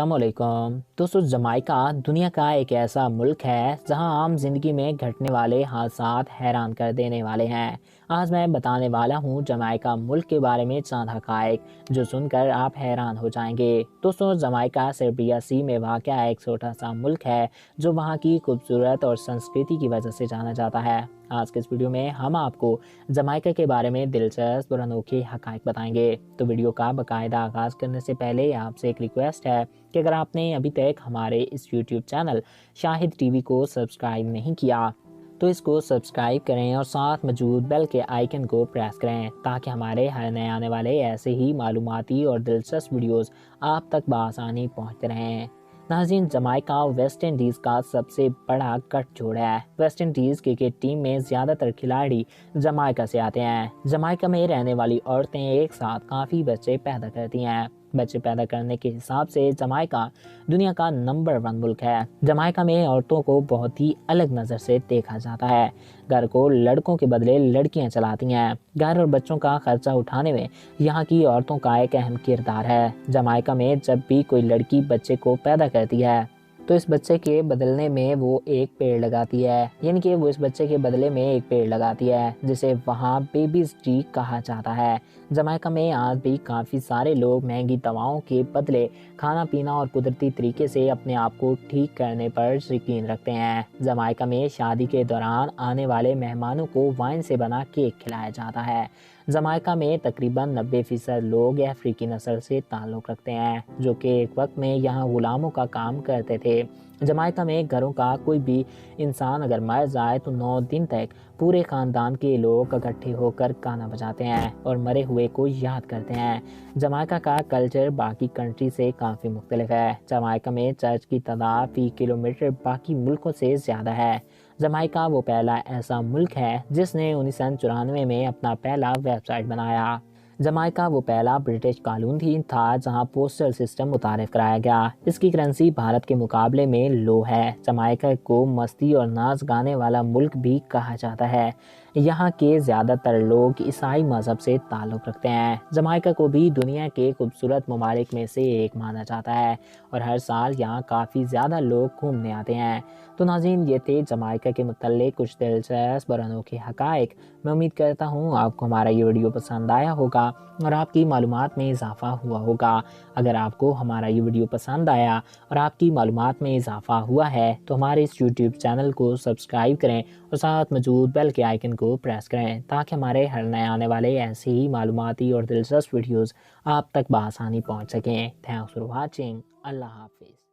السلام علیکم دوستو، جمائکا دنیا کا ایک ایسا ملک ہے جہاں عام زندگی میں گھٹنے والے حادثات حیران کر دینے والے ہیں۔ آج میں بتانے والا ہوں جمائکا ملک کے بارے میں چند حقائق جو سن کر آپ حیران ہو جائیں گے۔ دوستو، جمائکا سربیا سی میں واقع ایک چھوٹا سا ملک ہے جو وہاں کی خوبصورت اور سنسکرتی کی وجہ سے جانا جاتا ہے۔ آج کے اس ویڈیو میں ہم آپ کو جمائکا کے بارے میں دلچسپ اور انوکھے حقائق بتائیں گے۔ تو ویڈیو کا باقاعدہ آغاز کرنے سے پہلے آپ سے ایک ریکویسٹ ہے کہ اگر آپ نے ابھی تک ہمارے اس یوٹیوب چینل شاہد ٹی وی کو سبسکرائب نہیں کیا تو اس کو سبسکرائب کریں اور ساتھ موجود بیل کے آئیکن کو پریس کریں تاکہ ہمارے ہر نئے آنے والے ایسے ہی معلوماتی اور دلچسپ ویڈیوز آپ تک بآسانی پہنچتے رہیں۔ ناظرین، جمائکا ویسٹ انڈیز کا سب سے بڑا گٹھ جوڑ ہے۔ ویسٹ انڈیز کرکٹ ٹیم میں زیادہ تر کھلاڑی جمائکا سے آتے ہیں۔ جمائکا میں رہنے والی عورتیں ایک ساتھ کافی بچے پیدا کرتی ہیں۔ بچے پیدا کرنے کے حساب سے جمائکا دنیا کا نمبر 1 ملک ہے۔ جمائکا میں عورتوں کو بہت ہی الگ نظر سے دیکھا جاتا ہے۔ گھر کو لڑکوں کے بدلے لڑکیاں چلاتی ہیں۔ گھر اور بچوں کا خرچہ اٹھانے میں یہاں کی عورتوں کا ایک اہم کردار ہے۔ جمائکا میں جب بھی کوئی لڑکی بچے کو پیدا کرتی ہے تو اس بچے کے بدلنے میں وہ ایک پیڑ لگاتی ہے، یعنی کہ وہ اس بچے کے بدلے میں ایک پیڑ لگاتی ہے جسے وہاں بیبیز ٹری کہا جاتا ہے۔ جمائکا میں آج بھی کافی سارے لوگ مہنگی دواؤں کے بدلے کھانا پینا اور قدرتی طریقے سے اپنے آپ کو ٹھیک کرنے پر یقین رکھتے ہیں۔ جمائکا میں شادی کے دوران آنے والے مہمانوں کو وائن سے بنا کیک کھلایا جاتا ہے۔ جمائکا میں تقریباً 90% لوگ افریقی نسل سے تعلق رکھتے ہیں جو کہ ایک وقت میں یہاں غلاموں کا کام کرتے تھے۔ جمائکا میں گھروں کا کوئی بھی انسان اگر مر جائے تو 9 دن تک پورے خاندان کے لوگ اکٹھے ہو کر گانا بجاتے ہیں اور مرے ہوئے کو یاد کرتے ہیں۔ جمائکا کا کلچر باقی کنٹری سے کافی مختلف ہے۔ جمائکا میں چرچ کی تعداد فی کلومیٹر باقی ملکوں سے زیادہ ہے۔ جمائکا وہ پہلا ایسا ملک ہے جس نے 1994 میں اپنا پہلا ویب سائٹ بنایا۔ جمائکا وہ پہلا برٹش کالونی تھا جہاں پوسٹل سسٹم متعارف کرایا گیا۔ اس کی کرنسی بھارت کے مقابلے میں لو ہے۔ جمائکا کو مستی اور ناچ گانے والا ملک بھی کہا جاتا ہے۔ یہاں کے زیادہ تر لوگ عیسائی مذہب سے تعلق رکھتے ہیں۔ جمائکا کو بھی دنیا کے خوبصورت ممالک میں سے ایک مانا جاتا ہے اور ہر سال یہاں کافی زیادہ لوگ گھومنے آتے ہیں۔ تو ناظرین، یہ تھے جمائکا کے متعلق کچھ دلچسپ اور انوکھے حقائق۔ میں امید کرتا ہوں آپ کو ہمارا یہ ویڈیو پسند آیا ہوگا اور آپ کی معلومات میں اضافہ ہوا ہوگا۔ اگر آپ کو ہمارا یہ ویڈیو پسند آیا اور آپ کی معلومات میں اضافہ ہوا ہے تو ہمارے اس یوٹیوب چینل کو سبسکرائب کریں اور ساتھ موجود بیل کے آئیکن کو پریس کریں تاکہ ہمارے ہر نئے آنے والے ایسے ہی معلوماتی اور دلچسپ ویڈیوز آپ تک بآسانی پہنچ سکیں۔ Thanks for watching. اللہ حافظ۔